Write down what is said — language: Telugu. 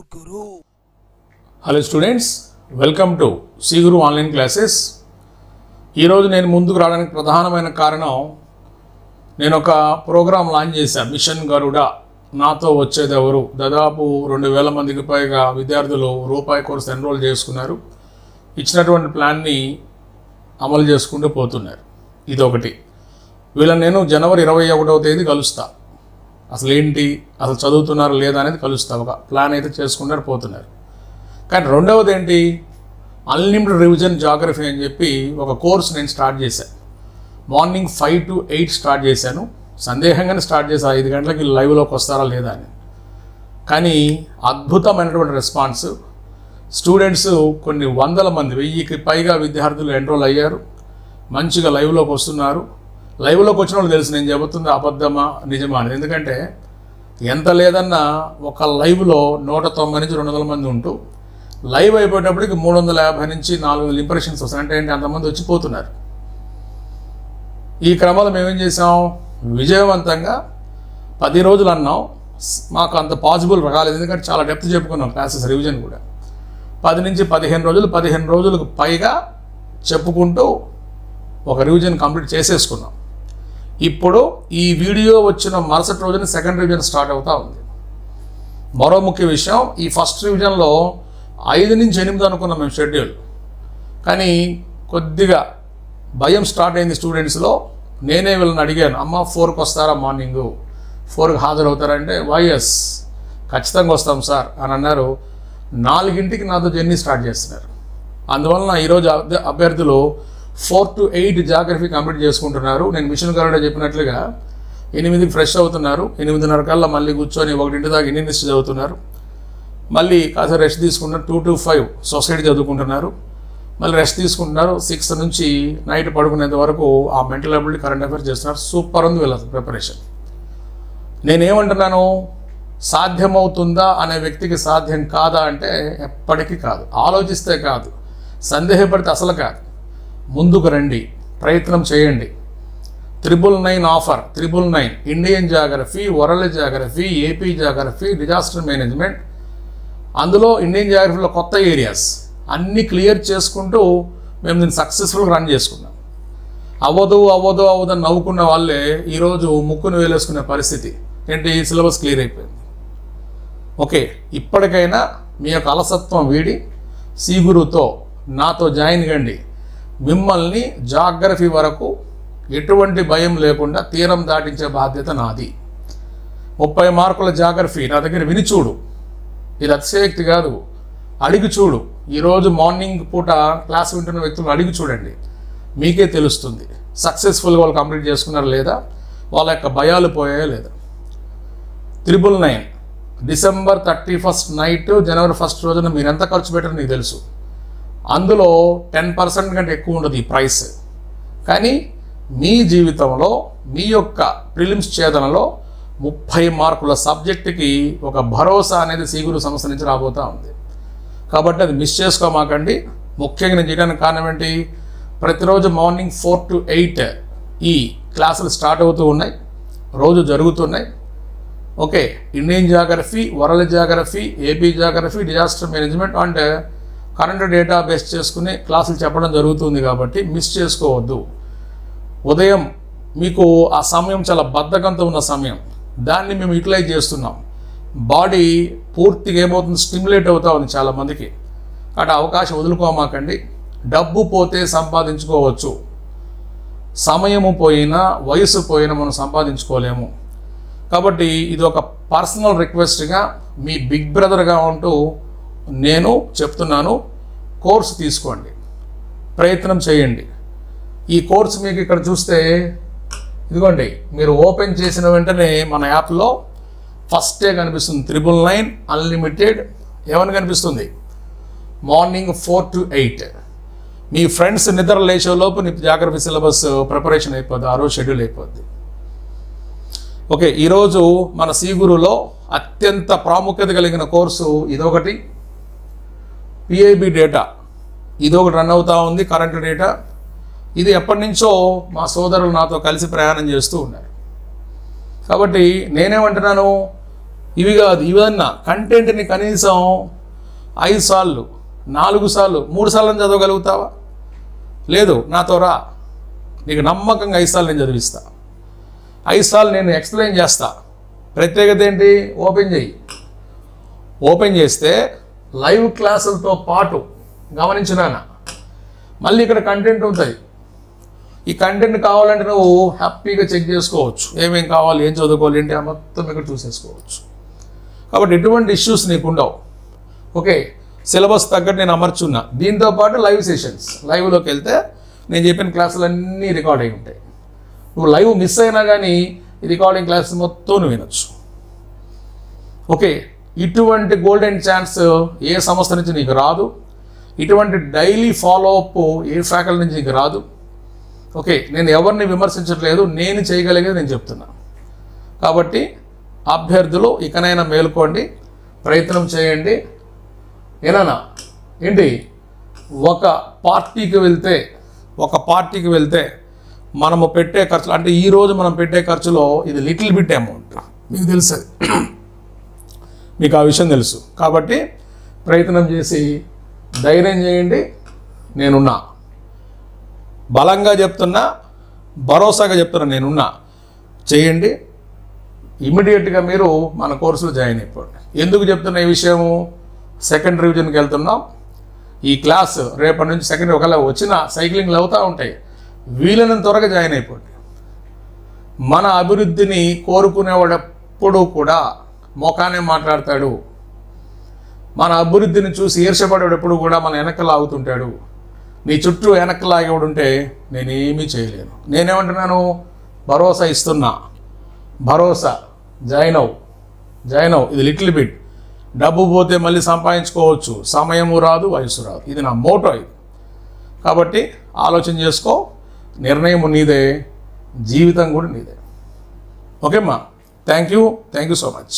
Guru. Hello students, welcome to C Guru online classes. ఈ రోజు నేను ముందుకు రావడానికి ప్రధానమైన కారణం నేను ఒక ప్రోగ్రామ్ లాంచ్ చేశాను మిషన్ గరుడ నాతో వచ్చేది ఎవరు దాదాపు 2000 మందికి పైగా విద్యార్థులు రూపాయి కోర్సు ఎన్రోల్ చేసుకున్నారు ఇచ్చినటువంటి ప్లాన్ ని అమలు చేసుకుంటూ పోతున్నారు ఇదొకటి వీళ్ళని నేను జనవరి 21వ తేదీ కలుస్తా అసలు ఏంటి అసలు చదువుతున్నారు లేదా అనేది కలుస్తా ఒక ప్లాన్ అయితే చేసుకుంటారు పోతున్నారు కానీ రెండవది ఏంటి అన్లిమిటెడ్ రివిజన్ జాగ్రఫీ అని చెప్పి ఒక కోర్స్ నేను స్టార్ట్ చేశాను మార్నింగ్ 5 to 8 స్టార్ట్ చేశాను సందేహంగానే స్టార్ట్ చేశా 5 గంటలకి లైవ్లోకి వస్తారా లేదా అని కానీ అద్భుతమైనటువంటి రెస్పాన్స్ స్టూడెంట్స్ కొన్ని వందల మంది 1000కి పైగా విద్యార్థులు ఎన్రోల్ అయ్యారు మంచిగా లైవ్లోకి వస్తున్నారు లైవ్లోకి వచ్చిన వాళ్ళు తెలుసు నేను చెబుతుంది అబద్ధమా నిజమా అని ఎందుకంటే ఎంత లేదన్నా ఒక లైవ్లో 190 నుంచి 200 మంది ఉంటూ లైవ్ అయిపోయేటప్పటికి 350 నుంచి 400 ఇంప్రెషన్స్ వస్తాయి అంటే ఏంటి అంతమంది వచ్చిపోతున్నారు ఈ క్రమంలో మేమేం చేసాం విజయవంతంగా 10 రోజులు అన్నాం మాకు అంత పాసిబుల్ రాలేదు ఎందుకంటే చాలా డెప్త్ చెప్పుకున్నాం క్లాసెస్ రివిజన్ కూడా 10 నుంచి 15 రోజులకు పైగా చెప్పుకుంటూ ఒక రివిజన్ కంప్లీట్ చేసేసుకున్నాం ఇప్పుడు ఈ వీడియో వచ్చిన మరుసటి రోజున సెకండ్ రివిజన్ స్టార్ట్ అవుతా ఉంది మరో ముఖ్య విషయం ఈ ఫస్ట్ రివిజన్లో 5 నుంచి 8 అనుకున్నాం మేము షెడ్యూల్ కానీ కొద్దిగా భయం స్టార్ట్ అయింది స్టూడెంట్స్లో నేనే వీళ్ళని అడిగాను అమ్మ 4కి వస్తారా మార్నింగ్ 4కి హాజరవుతారంటే వైఎస్ ఖచ్చితంగా వస్తాం సార్ అని అన్నారు 4ంటికి నాతో జర్నీ స్టార్ట్ చేస్తున్నారు అందువలన ఈరోజు అభ్యర్థులు 4 to 8 జాగ్రఫీ కంప్లీట్ చేసుకుంటున్నారు నేను మిషన్ గరుడ చెప్పినట్లుగా 8కి ఫ్రెష్ అవుతున్నారు 8:30 కల్లా మళ్ళీ కూర్చొని 1 దాకా ఇండియన్ హిస్టరీ చదువుతున్నారు మళ్ళీ కాస్త రెస్ట్ తీసుకుంటున్నారు 2 to 5 సొసైటీ చదువుకుంటున్నారు మళ్ళీ రెస్ట్ తీసుకుంటున్నారు 6 నుంచి నైట్ పడుకునేంత వరకు ఆ మెంటల్ అబిలిటీ కరెంట్ అఫైర్స్ చేస్తున్నారు సూపర్ ఉంది వీళ్ళ ప్రిపరేషన్ నేనేమంటున్నాను సాధ్యమవుతుందా అనే వ్యక్తికి సాధ్యం కాదా అంటే ఎప్పటికీ కాదు ఆలోచిస్తే కాదు సందేహపడితే అసలు కాదు ముందుకు రండి ప్రయత్నం చేయండి 999 offer 999 Indian geography world geography AP geography disaster management అందులో ఇండియన్ జాగ్రఫీలో కొత్త ఏరియాస్ అన్నీ క్లియర్ చేసుకుంటూ మేము దీన్ని సక్సెస్ఫుల్గా రన్ చేసుకున్నాం అవ్వదు అని నవ్వుకున్న వాళ్ళే ఈరోజు ముక్కును వేలేసుకునే పరిస్థితి ఏంటి సిలబస్ క్లియర్ అయిపోయింది ఓకే ఇప్పటికైనా మీ యొక్క అలసత్వం వీడి సి గురుతో నాతో జాయిన్ కండి మిమ్మల్ని జాగ్రఫీ వరకు ఎటువంటి భయం లేకుండా తీరం దాటించే బాధ్యత నాది 30 మార్కుల జాగ్రఫీ నా దగ్గర విని చూడు ఇది అతిశయోక్తి కాదు అడిగి చూడు ఈరోజు మార్నింగ్ పూట క్లాస్ వింటున్న వ్యక్తులను అడిగి చూడండి మీకే తెలుస్తుంది సక్సెస్ఫుల్గా వాళ్ళు కంప్లీట్ చేసుకున్నారా లేదా వాళ్ళ యొక్క భయాలు పోయాయా లేదా 999 డిసెంబర్ 31st నైట్ జనవరి 1st రోజున మీరు ఎంత ఖర్చు పెట్టారో నీకు తెలుసు అందులో 10% కంటే ఎక్కువ ఉండదు ఈ ప్రైస్ కానీ మీ జీవితంలో మీ యొక్క ప్రిలిమ్స్ ఛేదనలో 30 మార్కుల సబ్జెక్టుకి ఒక భరోసా అనేది సి గురు సంస్థ నుంచి రాబోతూ ఉంది కాబట్టి అది మిస్ చేసుకోమాకండి ముఖ్యంగా నేను చేయడానికి కారణం ఏంటి ప్రతిరోజు మార్నింగ్ 4 to 8 ఈ క్లాసులు స్టార్ట్ అవుతూ ఉన్నాయి రోజు జరుగుతున్నాయి okay Indian geography world geography AP geography disaster management and current data base చేసుకుని క్లాసులు చెప్పడం జరుగుతుంది కాబట్టి మిస్ చేసుకోవద్దు ఉదయం మీకు ఆ సమయం చాలా బద్ధకంతో ఉన్న సమయం దాన్ని మేము యూటిలైజ్ చేస్తున్నాం బాడీ పూర్తిగా ఏమవుతుంది స్టిమ్యులేట్ అవుతా ఉంది చాలామందికి అటు అవకాశం వదులుకోమాకండి డబ్బు పోతే సంపాదించుకోవచ్చు సమయము పోయినా వయసు పోయినా మనం సంపాదించుకోలేము కాబట్టి ఇది ఒక పర్సనల్ రిక్వెస్ట్గా మీ బిగ్ బ్రదర్గా ఉంటూ నేను చెప్తున్నాను కోర్సు తీసుకోండి ప్రయత్నం చేయండి ఈ కోర్సు మీకు ఇక్కడ చూస్తే ఇదిగోండి మీరు ఓపెన్ చేసిన వెంటనే మన యాప్లో ఫస్టే కనిపిస్తుంది 999 అన్లిమిటెడ్ ఏమని కనిపిస్తుంది మార్నింగ్ 4 to 8 మీ ఫ్రెండ్స్ నిద్ర లేచేలోపు నీ జాగ్రఫీ సిలబస్ ప్రిపరేషన్ అయిపోద్ది ఆ రోజు షెడ్యూల్ అయిపోద్ది ఓకే ఈరోజు మన సి గురులో అత్యంత ప్రాముఖ్యత కలిగిన కోర్సు ఇదొకటి పిఐబి డేటా ఇదొకటి రన్ అవుతూ ఉంది కరెంట్ డేటా ఇది ఎప్పటి నుంచో మా సోదరులు నాతో కలిసి ప్రయాణం చేస్తూ ఉన్నారు కాబట్టి నేనేమంటున్నాను ఇవి కాదు, ఇవన్నా కంటెంట్ని కనీసం 5 సార్లు 4 సార్లు 3 సార్లు చదవగలుగుతావా? లేదు, నాతో రా, నీకు నమ్మకంగా 5 సార్లు నేను చదివిస్తా, 5 సార్లు నేను ఎక్స్ప్లెయిన్ చేస్తా. ప్రత్యేకత ఏంటి? ఓపెన్ చేయి. ఓపెన్ చేస్తే లైవ్ క్లాసులతో పాటు గమనించినానా మళ్ళీ ఇక్కడ కంటెంట్ ఉంటుంది. ఈ కంటెంట్ కావాలంటే నువ్వు హ్యాపీగా చెక్ చేసుకోవచ్చు, ఏమేం కావాలి, ఏం చదువుకోవాలి ఏంటి మొత్తం ఇక్కడ చూసేసుకోవచ్చు. కాబట్టి ఎటువంటి ఇష్యూస్ నీకు ఉండవు. ఓకే, సిలబస్ తగ్గట్టు నేను అమర్చున్నా. దీంతో పాటు లైవ్ సెషన్స్, లైవ్లోకి వెళ్తే నేను చెప్పిన క్లాసులన్నీ రికార్డ్ అయి ఉంటాయి. నువ్వు లైవ్ మిస్ అయినా కానీ ఈ రికార్డింగ్ క్లాస్ మొత్తం నువ్వు వినొచ్చు. ఓకే, ఇటువంటి గోల్డెన్ ఛాన్స్ ఏ సంస్థ నుంచి నీకు రాదు, ఇటువంటి డైలీ ఫాలో అప్ ఏ ఫ్యాకల్టీ నుంచి నీకు రాదు. ఓకే, నేను ఎవరిని విమర్శించట్లేదు, నేను చేయగలిగేది నేను చెప్తున్నా. కాబట్టి అభ్యర్థులు ఇకనైనా మేలుకోండి, ప్రయత్నం చేయండి. ఏనా ఏంటి, ఒక పార్టీకి వెళ్తే మనము పెట్టే ఖర్చులు అంటే ఈరోజు మనం పెట్టే ఖర్చులో ఇది లిటిల్ బిట్ అమౌంట్, మీకు తెలుసు, మీకు ఆ విషయం తెలుసు. కాబట్టి ప్రయత్నం చేసి ధైర్యం చేయండి. నేనున్నా, బలంగా చెప్తున్నా, భరోసాగా చెప్తున్నా, నేనున్నా. చేయండి. ఇమ్మీడియట్గా మీరు మన కోర్సులో జాయిన్ అయిపోండి. ఎందుకు చెప్తున్నా ఈ విషయము? సెకండ్ రివిజన్కి వెళ్తున్నాం. ఈ క్లాస్ రేపటి నుంచి సెకండ్, ఒకవేళ వచ్చిన సైక్లింగ్లు అవుతూ ఉంటాయి, వీలైనంత త్వరగా జాయిన్ అయిపోండి. మన అభివృద్ధిని కోరుకునేవాడు ఎప్పుడూ కూడా మోకానే మాట్లాడతాడు. మన అభివృద్ధిని చూసి ఈర్ష్యపడేవాడు ఎప్పుడు కూడా మన వెనక్కి లాగుతుంటాడు. నీ చుట్టూ వెనక్కి లాగేవాడు ఉంటే నేనేమీ చేయలేను. నేనేమంటున్నాను? భరోసా ఇస్తున్నా, భరోసా. జాయిన్ అవు. ఇది లిటిల్ బిట్. డబ్బు పోతే మళ్ళీ సంపాదించుకోవచ్చు, సమయము రాదు, వయసు రాదు. ఇది నా మోటో. ఇది కాబట్టి ఆలోచన చేసుకో. నిర్ణయం నీదే, జీవితం కూడా నీదే. ఓకేమ్మా, థ్యాంక్ యూ సో మచ్.